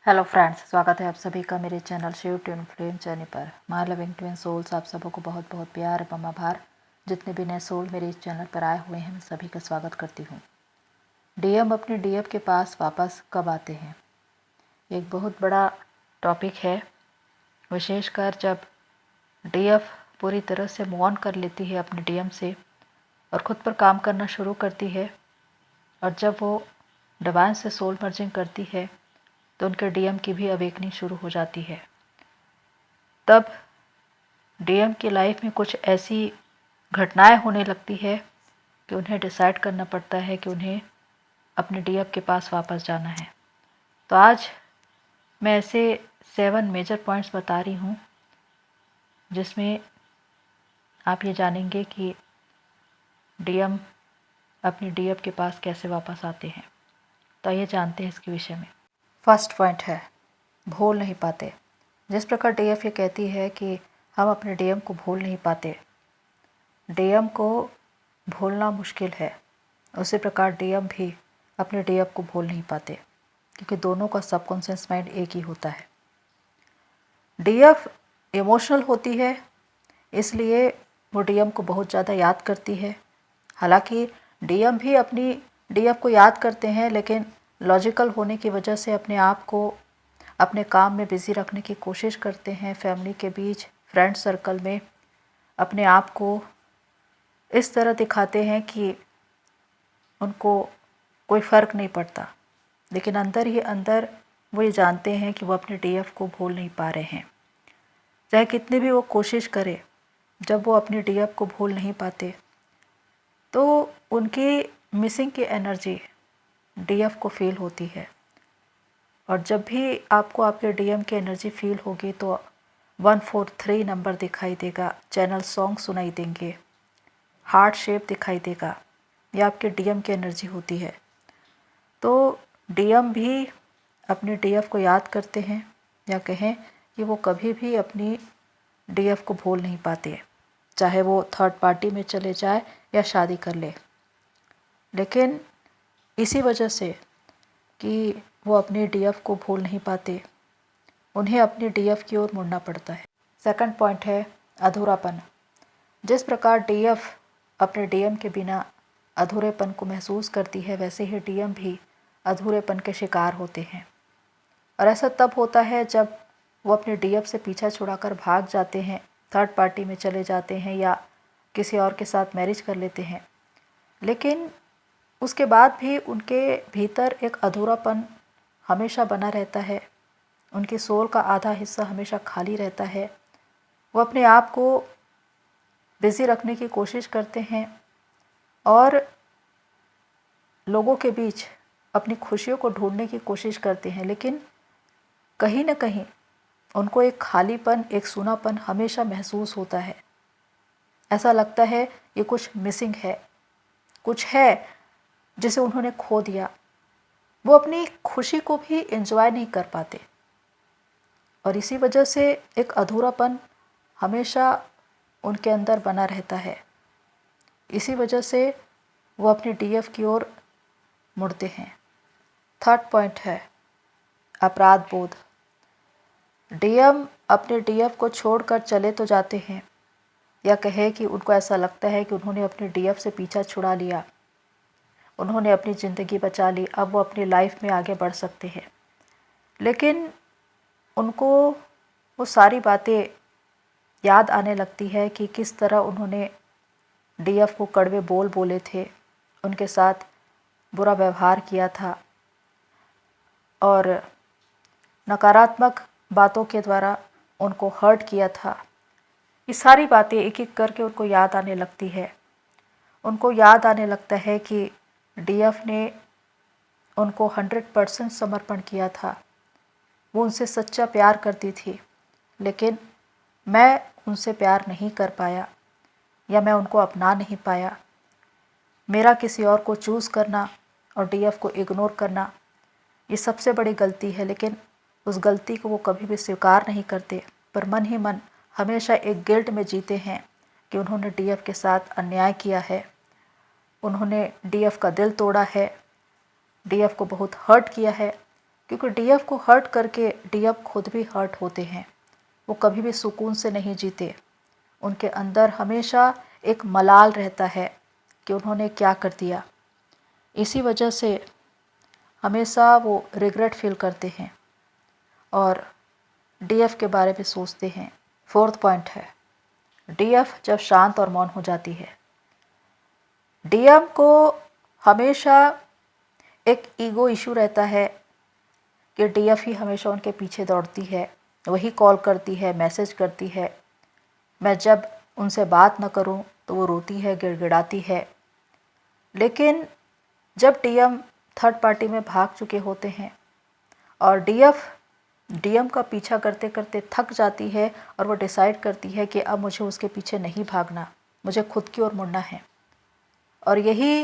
Hello friends, स्वागत है आप सभी का मेरे channel Shiv twin flame journey पर। माय लविंग ट्विन सोल्स, आप सबों को बहुत बहुत प्यार एवं आभार। जितने भी नए सोल मेरे इस चैनल पर आए हुए हैं, मैं सभी का स्वागत करती हूँ। डीएम अपने डीएफ के पास वापस कब आते हैं, एक बहुत बड़ा टॉपिक है। विशेषकर जब डीएफ पूरी तरह से मूव ऑन कर लेती है अपने डीएम से और ख़ुद पर काम करना शुरू करती है, और जब वो डिवाइन से सोल मर्जिंग करती है तो उनके डीएम की भी अवेकनिंग शुरू हो जाती है। तब डीएम की लाइफ में कुछ ऐसी घटनाएं होने लगती है कि उन्हें डिसाइड करना पड़ता है कि उन्हें अपने डीएम के पास वापस जाना है। तो आज मैं ऐसे 7 मेजर पॉइंट्स बता रही हूँ जिसमें आप ये जानेंगे कि डीएम अपने डीएम के पास कैसे वापस आते हैं। तो ये जानते हैं इसके विषय में। फर्स्ट पॉइंट है, भूल नहीं पाते। जिस प्रकार डीएफ ये कहती है कि हम अपने डीएम को भूल नहीं पाते, डीएम को भूलना मुश्किल है, उसी प्रकार डीएम भी अपने डीएम को भूल नहीं पाते, क्योंकि दोनों का सबकॉन्शियस माइंड एक ही होता है। डीएफ इमोशनल होती है, इसलिए वो डीएम को बहुत ज़्यादा याद करती है। हालांकि डीएम भी अपनी डीएफ को याद करते हैं, लेकिन लॉजिकल होने की वजह से अपने आप को अपने काम में बिज़ी रखने की कोशिश करते हैं। फैमिली के बीच, फ्रेंड सर्कल में अपने आप को इस तरह दिखाते हैं कि उनको कोई फ़र्क नहीं पड़ता, लेकिन अंदर ही अंदर वो ये जानते हैं कि वो अपने डीएफ को भूल नहीं पा रहे हैं। चाहे कितनी भी वो कोशिश करे, जब वो अपने डीएफ को भूल नहीं पाते तो उनकी मिसिंग की एनर्जी डीएफ को फील होती है। और जब भी आपको आपके डीएम की एनर्जी फील होगी तो 143 नंबर दिखाई देगा, चैनल सॉन्ग सुनाई देंगे, हार्ट शेप दिखाई देगा। ये आपके डीएम की एनर्जी होती है। तो डीएम भी अपने डीएफ को याद करते हैं, या कहें कि वो कभी भी अपनी डीएफ को भूल नहीं पाते, चाहे वो थर्ड पार्टी में चले जाए या शादी कर ले। लेकिन इसी वजह से कि वो अपने डीएफ को भूल नहीं पाते, उन्हें अपने डीएफ की ओर मुड़ना पड़ता है। सेकंड पॉइंट है अधूरापन। जिस प्रकार डीएफ अपने डीएम के बिना अधूरेपन को महसूस करती है, वैसे ही डीएम भी अधूरेपन के शिकार होते हैं। और ऐसा तब होता है जब वो अपने डीएफ से पीछा छुड़ाकर भाग जाते हैं, थर्ड पार्टी में चले जाते हैं या किसी और के साथ मैरिज कर लेते हैं। लेकिन उसके बाद भी उनके भीतर एक अधूरापन हमेशा बना रहता है। उनकी सोल का आधा हिस्सा हमेशा खाली रहता है। वो अपने आप को बिज़ी रखने की कोशिश करते हैं और लोगों के बीच अपनी खुशियों को ढूंढने की कोशिश करते हैं, लेकिन कहीं ना कहीं उनको एक खालीपन, एक सूनापन हमेशा महसूस होता है। ऐसा लगता है ये कुछ मिसिंग है, कुछ है जिसे उन्होंने खो दिया। वो अपनी खुशी को भी एंजॉय नहीं कर पाते, और इसी वजह से एक अधूरापन हमेशा उनके अंदर बना रहता है। इसी वजह से वो अपने डीएफ की ओर मुड़ते हैं। थर्ड पॉइंट है अपराध बोध। डीएम अपने डीएफ को छोड़कर चले तो जाते हैं, या कहे कि उनको ऐसा लगता है कि उन्होंने अपने डीएफ से पीछा छुड़ा लिया, उन्होंने अपनी ज़िंदगी बचा ली, अब वो अपनी लाइफ में आगे बढ़ सकते हैं। लेकिन उनको वो सारी बातें याद आने लगती है कि किस तरह उन्होंने डीएफ को कड़वे बोल बोले थे, उनके साथ बुरा व्यवहार किया था और नकारात्मक बातों के द्वारा उनको हर्ट किया था। ये सारी बातें एक एक करके उनको याद आने लगती है। उनको याद आने लगता है कि डीएफ ने उनको 100% समर्पण किया था, वो उनसे सच्चा प्यार करती थी, लेकिन मैं उनसे प्यार नहीं कर पाया या मैं उनको अपना नहीं पाया। मेरा किसी और को चूज़ करना और डीएफ को इग्नोर करना, ये सबसे बड़ी गलती है। लेकिन उस गलती को वो कभी भी स्वीकार नहीं करते, पर मन ही मन हमेशा एक गिल्ट में जीते हैं कि उन्होंने डीएफ के साथ अन्याय किया है, उन्होंने डीएफ का दिल तोड़ा है, डीएफ को बहुत हर्ट किया है। क्योंकि डीएफ को हर्ट करके डीएफ खुद भी हर्ट होते हैं। वो कभी भी सुकून से नहीं जीते। उनके अंदर हमेशा एक मलाल रहता है कि उन्होंने क्या कर दिया। इसी वजह से हमेशा वो रिग्रेट फील करते हैं और डीएफ के बारे में सोचते हैं। फोर्थ पॉइंट है, डीएफ जब शांत और मौन हो जाती है। डीएफ को हमेशा एक ईगो इशू रहता है कि डीएफ ही हमेशा उनके पीछे दौड़ती है, वही कॉल करती है, मैसेज करती है। मैं जब उनसे बात न करूं तो वो रोती है, गिड़गिड़ाती है। लेकिन जब डीएम थर्ड पार्टी में भाग चुके होते हैं और डीएम का पीछा करते करते थक जाती है और वो डिसाइड करती है कि अब मुझे उसके पीछे नहीं भागना, मुझे खुद की ओर मुड़ना है। और यही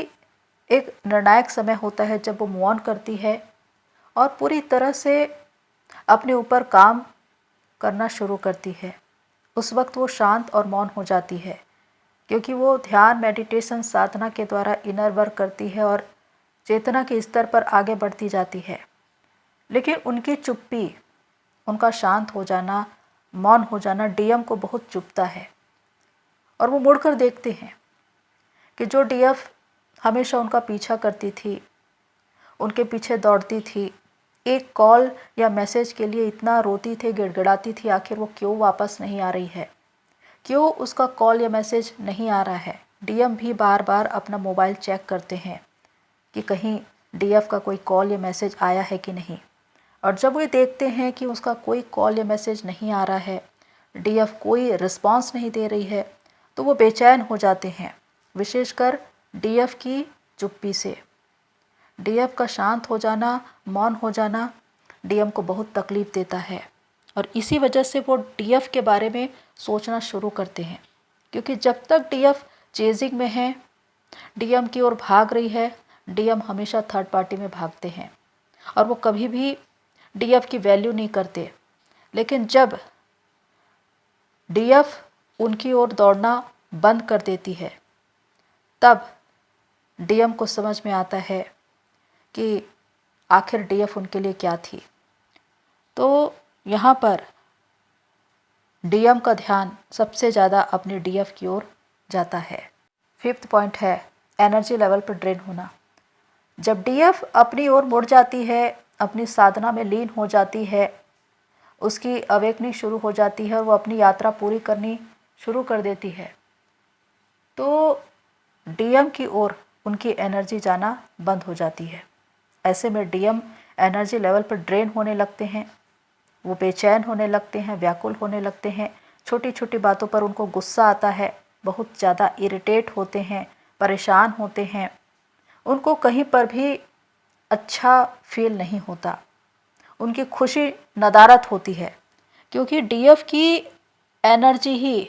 एक निर्णायक समय होता है जब वो मूव ऑन करती है और पूरी तरह से अपने ऊपर काम करना शुरू करती है। उस वक्त वो शांत और मौन हो जाती है क्योंकि वो ध्यान, मेडिटेशन, साधना के द्वारा इनर वर्क करती है और चेतना के स्तर पर आगे बढ़ती जाती है। लेकिन उनकी चुप्पी, उनका शांत हो जाना, मौन हो जाना डीएम को बहुत चुभता है। और वो मुड़कर देखते हैं कि जो डीएफ हमेशा उनका पीछा करती थी, उनके पीछे दौड़ती थी, एक कॉल या मैसेज के लिए इतना रोती थी, गिड़गिड़ाती थी, आखिर वो क्यों वापस नहीं आ रही है, क्यों उसका कॉल या मैसेज नहीं आ रहा है। डीएम भी बार बार अपना मोबाइल चेक करते हैं कि कहीं डीएफ का कोई कॉल या मैसेज आया है कि नहीं। और जब वे देखते हैं कि उसका कोई कॉल या मैसेज नहीं आ रहा है, डीएफ कोई रिस्पांस नहीं दे रही है, तो वो बेचैन हो जाते हैं, विशेषकर डीएफ की चुप्पी से। डीएफ का शांत हो जाना, मौन हो जाना डीएम को बहुत तकलीफ़ देता है और इसी वजह से वो डीएफ के बारे में सोचना शुरू करते हैं। क्योंकि जब तक डीएफ चेजिंग में है, डीएम की ओर भाग रही है, डीएम हमेशा थर्ड पार्टी में भागते हैं और वो कभी भी डीएफ की वैल्यू नहीं करते। लेकिन जब डीएफ उनकी ओर दौड़ना बंद कर देती है, तब डीएम को समझ में आता है कि आखिर डीएफ उनके लिए क्या थी। तो यहाँ पर डीएम का ध्यान सबसे ज़्यादा अपने डीएफ की ओर जाता है। फिफ्थ पॉइंट है एनर्जी लेवल पर ड्रेन होना। जब डीएफ अपनी ओर मुड़ जाती है, अपनी साधना में लीन हो जाती है, उसकी अवेकनिंग शुरू हो जाती है और वो अपनी यात्रा पूरी करनी शुरू कर देती है, तो डीएम की ओर उनकी एनर्जी जाना बंद हो जाती है। ऐसे में डीएम एनर्जी लेवल पर ड्रेन होने लगते हैं, वो बेचैन होने लगते हैं, व्याकुल होने लगते हैं। छोटी छोटी बातों पर उनको गुस्सा आता है, बहुत ज़्यादा इरिटेट होते हैं, परेशान होते हैं। उनको कहीं पर भी अच्छा फील नहीं होता, उनकी खुशी नदारत होती है क्योंकि डीएफ की एनर्जी ही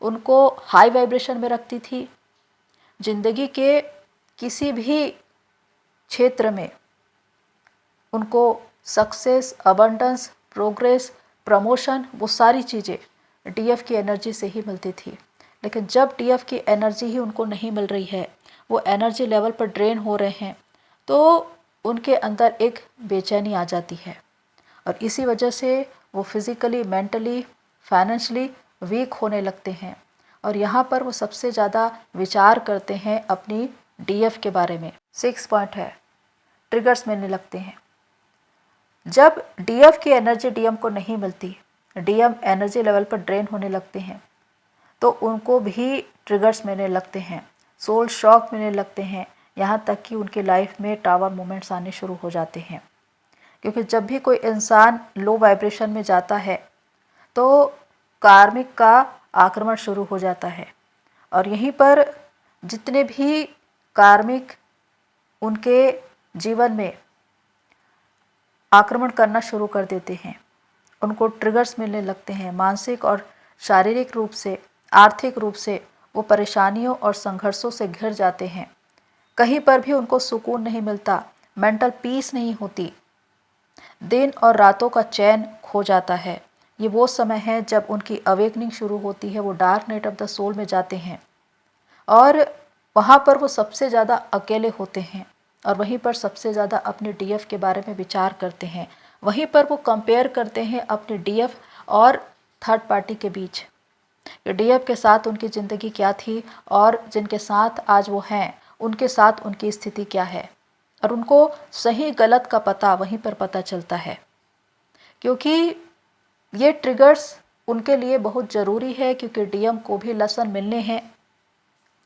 उनको हाई वाइब्रेशन में रखती थी। ज़िंदगी के किसी भी क्षेत्र में उनको सक्सेस, अबंडेंस, प्रोग्रेस, प्रमोशन, वो सारी चीज़ें डीएफ की एनर्जी से ही मिलती थी। लेकिन जब डीएफ की एनर्जी ही उनको नहीं मिल रही है, वो एनर्जी लेवल पर ड्रेन हो रहे हैं, तो उनके अंदर एक बेचैनी आ जाती है और इसी वजह से वो फिज़िकली, मेंटली, फाइनेंशियली वीक होने लगते हैं। और यहाँ पर वो सबसे ज़्यादा विचार करते हैं अपनी डीएफ के बारे में। 6 पॉइंट है ट्रिगर्स मिलने लगते हैं। जब डीएफ की एनर्जी डीएम को नहीं मिलती, डीएम एनर्जी लेवल पर ड्रेन होने लगते हैं, तो उनको भी ट्रिगर्स मिलने लगते हैं, सोल शॉक मिलने लगते हैं, यहाँ तक कि उनकी लाइफ में टावर मोमेंट्स आने शुरू हो जाते हैं। क्योंकि जब भी कोई इंसान लो वाइब्रेशन में जाता है तो कार्मिक का आक्रमण शुरू हो जाता है और यहीं पर जितने भी कार्मिक उनके जीवन में आक्रमण करना शुरू कर देते हैं, उनको ट्रिगर्स मिलने लगते हैं। मानसिक और शारीरिक रूप से, आर्थिक रूप से वो परेशानियों और संघर्षों से घिर जाते हैं। कहीं पर भी उनको सुकून नहीं मिलता, मेंटल पीस नहीं होती, दिन और रातों का चैन खो जाता है। ये वो समय है जब उनकी अवेकनिंग शुरू होती है, वो dark night of the soul में जाते हैं और वहाँ पर वो सबसे ज़्यादा अकेले होते हैं। और वहीं पर सबसे ज़्यादा अपने डीएफ के बारे में विचार करते हैं। वहीं पर वो कंपेयर करते हैं अपने डीएफ और थर्ड पार्टी के बीच, डीएफ के साथ उनकी ज़िंदगी क्या थी और जिनके साथ आज वो हैं उनके साथ उनकी स्थिति क्या है। और उनको सही गलत का पता वहीं पर पता चलता है, क्योंकि ये ट्रिगर्स उनके लिए बहुत ज़रूरी है, क्योंकि डीएम को भी लेसन मिलने हैं।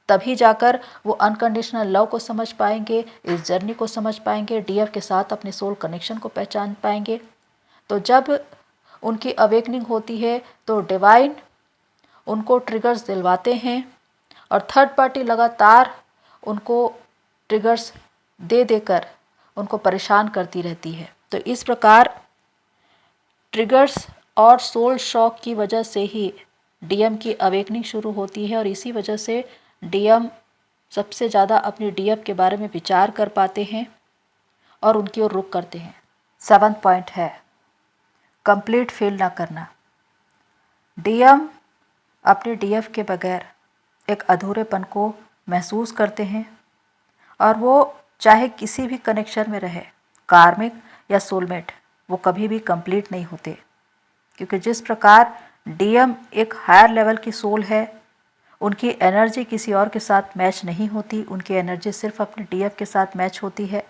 तभी जाकर वो अनकंडीशनल लव को समझ पाएंगे, इस जर्नी को समझ पाएंगे, डीएफ के साथ अपने सोल कनेक्शन को पहचान पाएंगे। तो जब उनकी अवेकनिंग होती है तो डिवाइन उनको ट्रिगर्स दिलवाते हैं और थर्ड पार्टी लगातार उनको ट्रिगर्स दे देकर उनको परेशान करती रहती है। तो इस प्रकार ट्रिगर्स और सोल शॉक की वजह से ही डीएम की अवेकनिंग शुरू होती है और इसी वजह से डीएम सबसे ज़्यादा अपने डीएफ के बारे में विचार कर पाते हैं और उनकी ओर रुख करते हैं। 7th पॉइंट है कंप्लीट फील ना करना। डीएम अपने डीएफ के बगैर एक अधूरेपन को महसूस करते हैं और वो चाहे किसी भी कनेक्शन में रहे, कार्मिक या सोलमेट, वो कभी भी कंप्लीट नहीं होते, क्योंकि जिस प्रकार डीएम एक हायर लेवल की सोल है, उनकी एनर्जी किसी और के साथ मैच नहीं होती, उनकी एनर्जी सिर्फ अपने डीएफ के साथ मैच होती है।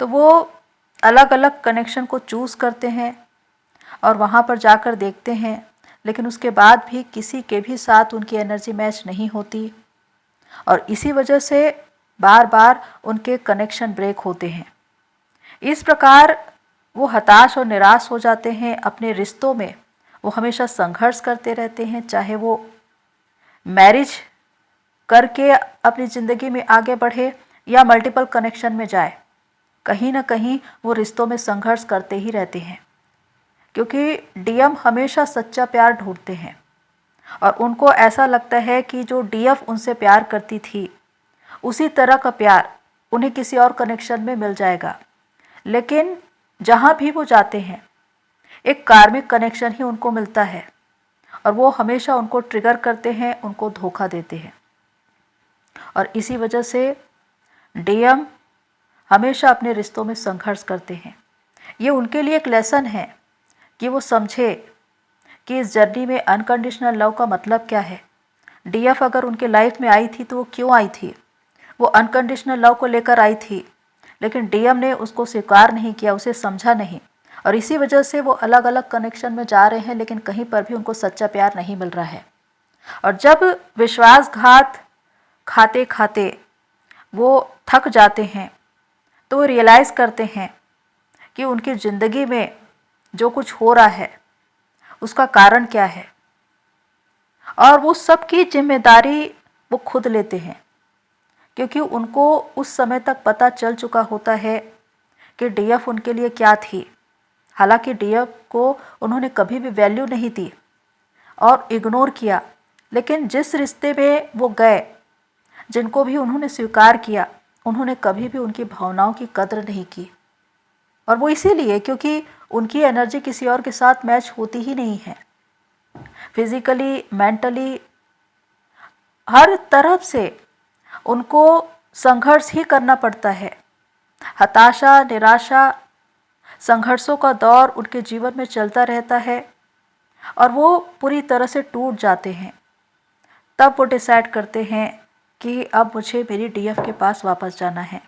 तो वो अलग अलग कनेक्शन को चूज़ करते हैं और वहाँ पर जाकर देखते हैं, लेकिन उसके बाद भी किसी के भी साथ उनकी एनर्जी मैच नहीं होती और इसी वजह से बार बार उनके कनेक्शन ब्रेक होते हैं। इस प्रकार वो हताश और निराश हो जाते हैं। अपने रिश्तों में वो हमेशा संघर्ष करते रहते हैं, चाहे वो मैरिज करके अपनी ज़िंदगी में आगे बढ़े या मल्टीपल कनेक्शन में जाए, कहीं ना कहीं वो रिश्तों में संघर्ष करते ही रहते हैं, क्योंकि डीएम हमेशा सच्चा प्यार ढूंढते हैं और उनको ऐसा लगता है कि जो डीएफ उनसे प्यार करती थी उसी तरह का प्यार उन्हें किसी और कनेक्शन में मिल जाएगा। लेकिन जहाँ भी वो जाते हैं एक कार्मिक कनेक्शन ही उनको मिलता है और वो हमेशा उनको ट्रिगर करते हैं, उनको धोखा देते हैं और इसी वजह से डीएम हमेशा अपने रिश्तों में संघर्ष करते हैं। ये उनके लिए एक लेसन है कि वो समझे कि इस जर्नी में अनकंडीशनल लव का मतलब क्या है। डीएफ अगर उनके लाइफ में आई थी तो वो क्यों आई थी? वो अनकंडीशनल लव को लेकर आई थी, लेकिन डीएम ने उसको स्वीकार नहीं किया, उसे समझा नहीं और इसी वजह से वो अलग अलग कनेक्शन में जा रहे हैं, लेकिन कहीं पर भी उनको सच्चा प्यार नहीं मिल रहा है। और जब विश्वासघात खाते खाते वो थक जाते हैं तो वो रियलाइज़ करते हैं कि उनकी ज़िंदगी में जो कुछ हो रहा है उसका कारण क्या है और वो सबकी जिम्मेदारी वो खुद लेते हैं, क्योंकि उनको उस समय तक पता चल चुका होता है कि डीएफ उनके लिए क्या थी। हालांकि डीएफ को उन्होंने कभी भी वैल्यू नहीं दी और इग्नोर किया, लेकिन जिस रिश्ते में वो गए, जिनको भी उन्होंने स्वीकार किया, उन्होंने कभी भी उनकी भावनाओं की कद्र नहीं की और वो इसीलिए क्योंकि उनकी एनर्जी किसी और के साथ मैच होती ही नहीं है। फिजिकली, मेंटली, हर तरफ से उनको संघर्ष ही करना पड़ता है। हताशा, निराशा, संघर्षों का दौर उनके जीवन में चलता रहता है और वो पूरी तरह से टूट जाते हैं। तब वो डिसाइड करते हैं कि अब मुझे मेरी डीएफ के पास वापस जाना है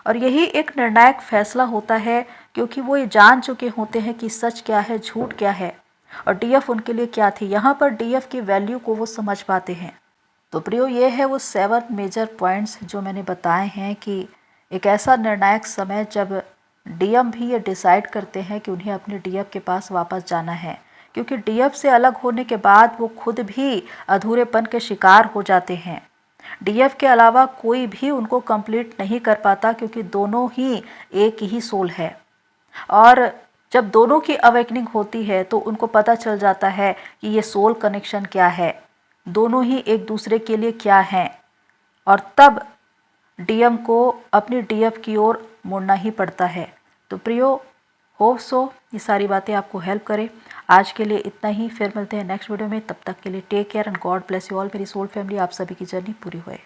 और यही एक निर्णायक फैसला होता है, क्योंकि वो ये जान चुके होते हैं कि सच क्या है, झूठ क्या है और डीएफ उनके लिए क्या थी। यहाँ पर डीएफ की वैल्यू को वो समझ पाते हैं। तो प्रियो, ये है वो 7 मेजर पॉइंट्स जो मैंने बताए हैं कि एक ऐसा निर्णायक समय जब डीएम भी ये डिसाइड करते हैं कि उन्हें अपने डीएफ के पास वापस जाना है, क्योंकि डीएफ से अलग होने के बाद वो खुद भी अधूरेपन के शिकार हो जाते हैं। डीएफ के अलावा कोई भी उनको कंप्लीट नहीं कर पाता, क्योंकि दोनों ही एक ही सोल है और जब दोनों की अवेकनिंग होती है तो उनको पता चल जाता है कि ये सोल कनेक्शन क्या है, दोनों ही एक दूसरे के लिए क्या हैं और तब डीएम को अपनी डीएफ की ओर मुड़ना ही पड़ता है। तो प्रियो, होप सो ये सारी बातें आपको हेल्प करें। आज के लिए इतना ही, फिर मिलते हैं नेक्स्ट वीडियो में। तब तक के लिए take care and God bless you all. मेरी सोल फैमिली, आप सभी की जर्नी पूरी होए।